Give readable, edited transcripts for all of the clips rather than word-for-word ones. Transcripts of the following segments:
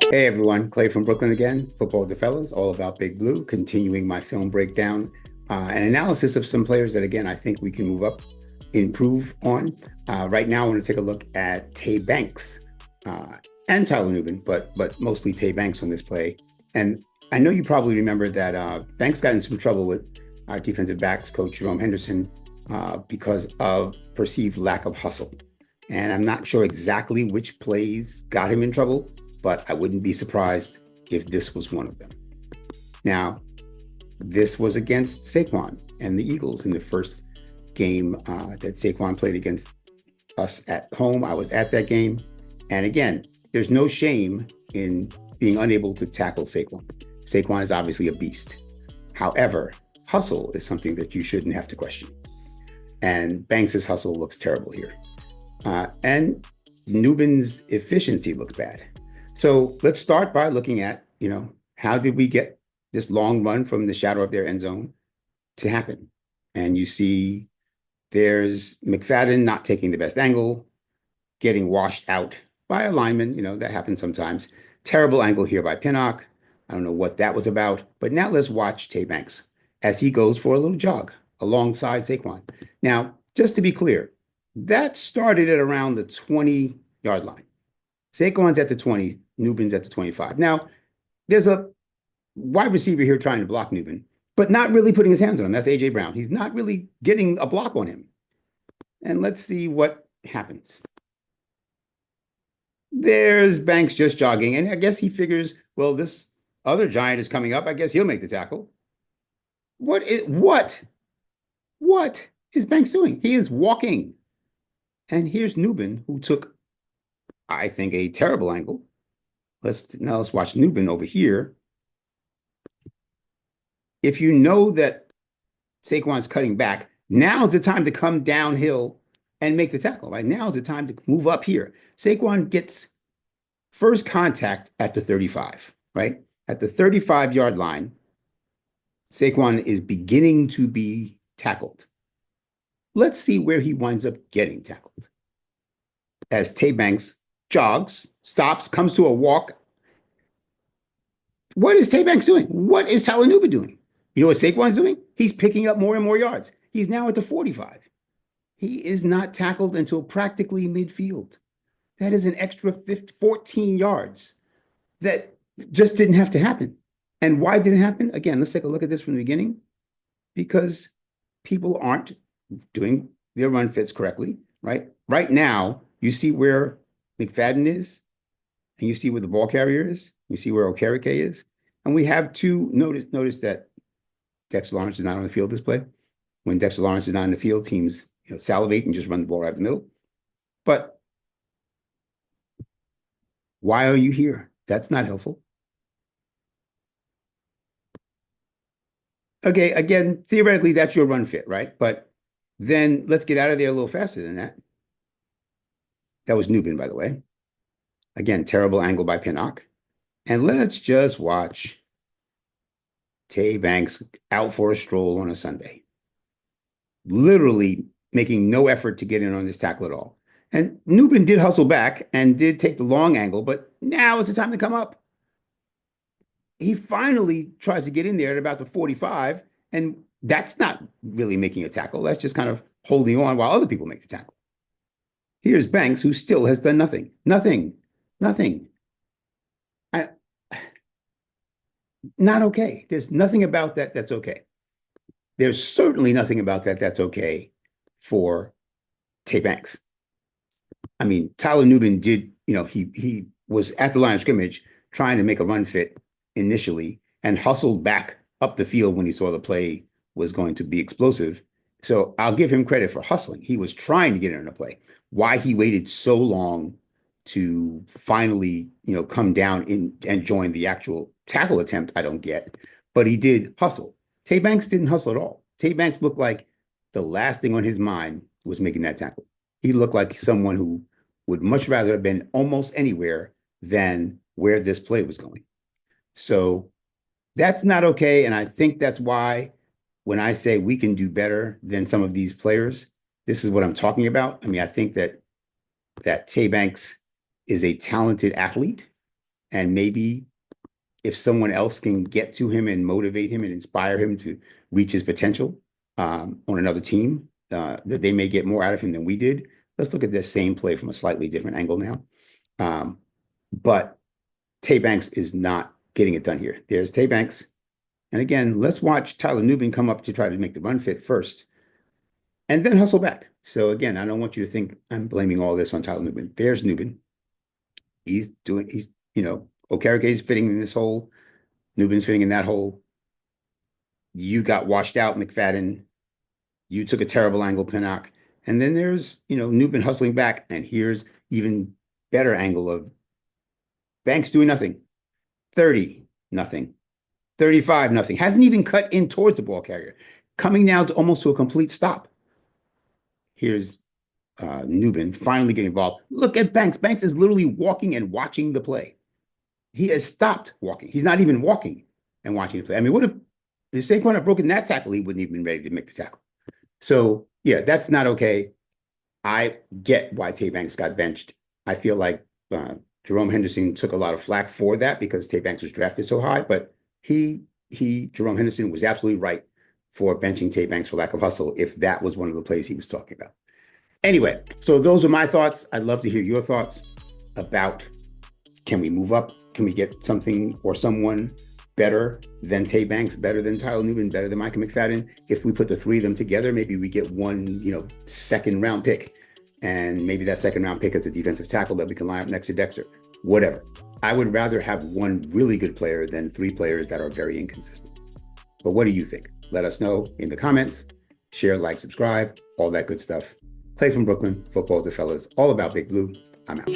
Hey everyone, Clay from Brooklyn again. Football with the Fellas, all about Big Blue, continuing my film breakdown and analysis of some players that, again, I think we can move up, improve on. Right now, I want to take a look at Tay Banks uh, and Tyler Nubin, but mostly Tay Banks on this play. And I know you probably remember that Banks got in some trouble with our defensive backs coach Jerome Henderson because of perceived lack of hustle. And I'm not sure exactly which plays got him in trouble, but I wouldn't be surprised if this was one of them. Now, this was against Saquon and the Eagles in the first game that Saquon played against us at home. I was at that game. And again, there's no shame in being unable to tackle Saquon. Saquon is obviously a beast. However, hustle is something that you shouldn't have to question. And Banks's hustle looks terrible here. And Nubin's efficiency looks bad. So let's start by looking at, how did we get this long run from the shadow of their end zone to happen? And you see there's McFadden not taking the best angle, getting washed out by a lineman. That happens sometimes. Terrible angle here by Pinnock. I don't know what that was about. But now let's watch Tay Banks as he goes for a little jog alongside Saquon. Now, just to be clear, that started at around the 20-yard line. Saquon's at the 20, Nubin's at the 25. Now, there's a wide receiver here trying to block Nubin, but not really putting his hands on him. That's A.J. Brown. He's not really getting a block on him. And let's see what happens. There's Banks just jogging, and I guess he figures, well, this other giant is coming up. I guess he'll make the tackle. What is Banks doing? He is walking. And here's Nubin, who took, I think, a terrible angle. Let's watch Nubin over here. If you know that Saquon's cutting back, now's the time to come downhill and make the tackle, right? Now's the time to move up here. Saquon gets first contact at the 35, right? At the 35-yard line, Saquon is beginning to be tackled. Let's see where he winds up getting tackled. As Tay Banks jogs, stops, comes to a walk. What is Tay Banks doing? What is Tyler Nubin doing? You know what Saquon's doing? He's picking up more and more yards. He's now at the 45. He is not tackled until practically midfield. That is an extra 14 yards that just didn't have to happen. And why did it happen? Again, let's take a look at this from the beginning. Because people aren't doing their run fits correctly, right? Right now, you see where McFadden is, and you see where the ball carrier is, you see where Okereke is, and we have two. Notice that Dexter Lawrence is not on the field this play. When Dexter Lawrence is not in the field, teams salivate and just run the ball right in the middle. But why are you here? That's not helpful. Okay, again, theoretically, that's your run fit, right? But then let's get out of there a little faster than that. That was Nubin, by the way. Again, terrible angle by Pinnock. And let's just watch Tay Banks out for a stroll on a Sunday. Literally making no effort to get in on this tackle at all. And Nubin did hustle back and did take the long angle, but now is the time to come up. He finally tries to get in there at about the 45, and that's not really making a tackle. That's just kind of holding on while other people make the tackle. Here's Banks, who still has done nothing. Nothing. Not okay. There's nothing about that that's okay. There's certainly nothing about that that's okay for Tay Banks. I mean, Tyler Nubin did, he was at the line of scrimmage trying to make a run fit initially and hustled back up the field when he saw the play was going to be explosive. So I'll give him credit for hustling. He was trying to get in a play. Why he waited so long to finally, come down in and join the actual tackle attempt, I don't get. But he did hustle. Tay Banks didn't hustle at all. Tay Banks looked like the last thing on his mind was making that tackle. He looked like someone who would much rather have been almost anywhere than where this play was going. So that's not okay. And I think that's why when I say we can do better than some of these players, this is what I'm talking about. I mean, I think that Tay Banks is a talented athlete. And maybe if someone else can get to him and motivate him and inspire him to reach his potential on another team, that they may get more out of him than we did. Let's look at this same play from a slightly different angle now. But Tay Banks is not getting it done here. There's Tay Banks. And again, let's watch Tyler Nubin come up to try to make the run fit first and then hustle back. So again, I don't want you to think I'm blaming all this on Tyler Nubin. There's Nubin. Okereke is fitting in this hole. Nubin's fitting in that hole. You got washed out, McFadden. You took a terrible angle, Pinnock. And then there's, Nubin hustling back. And here's even better angle of Banks doing nothing. 30, nothing. 35, nothing. Hasn't even cut in towards the ball carrier. Coming now to almost to a complete stop. Here's Nubin finally getting involved. Look at Banks. Banks is literally walking and watching the play. He has stopped walking. He's not even walking and watching the play. I mean, what if Saquon had broken that tackle? He wouldn't even been ready to make the tackle. So, yeah, that's not okay. I get why Tay Banks got benched. I feel like Jerome Henderson took a lot of flack for that because Tay Banks was drafted so high. But Jerome Henderson was absolutely right for benching Tay Banks for lack of hustle if that was one of the plays he was talking about. Anyway, so those are my thoughts. I'd love to hear your thoughts about, can we move up? Can we get something or someone better than Tay Banks, better than Tyler Nubin, better than Micah McFadden? If we put the three of them together, maybe we get one, second round pick. And maybe that second round pick is a defensive tackle that we can line up next to Dexter. Whatever. I would rather have one really good player than three players that are very inconsistent. But what do you think? Let us know in the comments. Share, like, subscribe, all that good stuff. Clay from Brooklyn, Football with the Fellas, all about Big Blue. I'm out.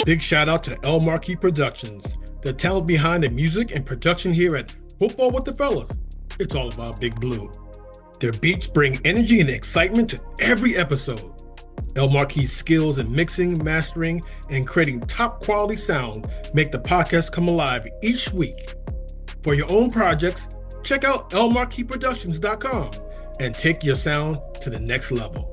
Big shout out to El Marquis Productions, the talent behind the music and production here at Football with the Fellas. It's all about Big Blue. Their beats bring energy and excitement to every episode. El Marquis' skills in mixing, mastering, and creating top quality sound make the podcast come alive each week. For your own projects, check out elmarquisproductions.com and take your sound to the next level.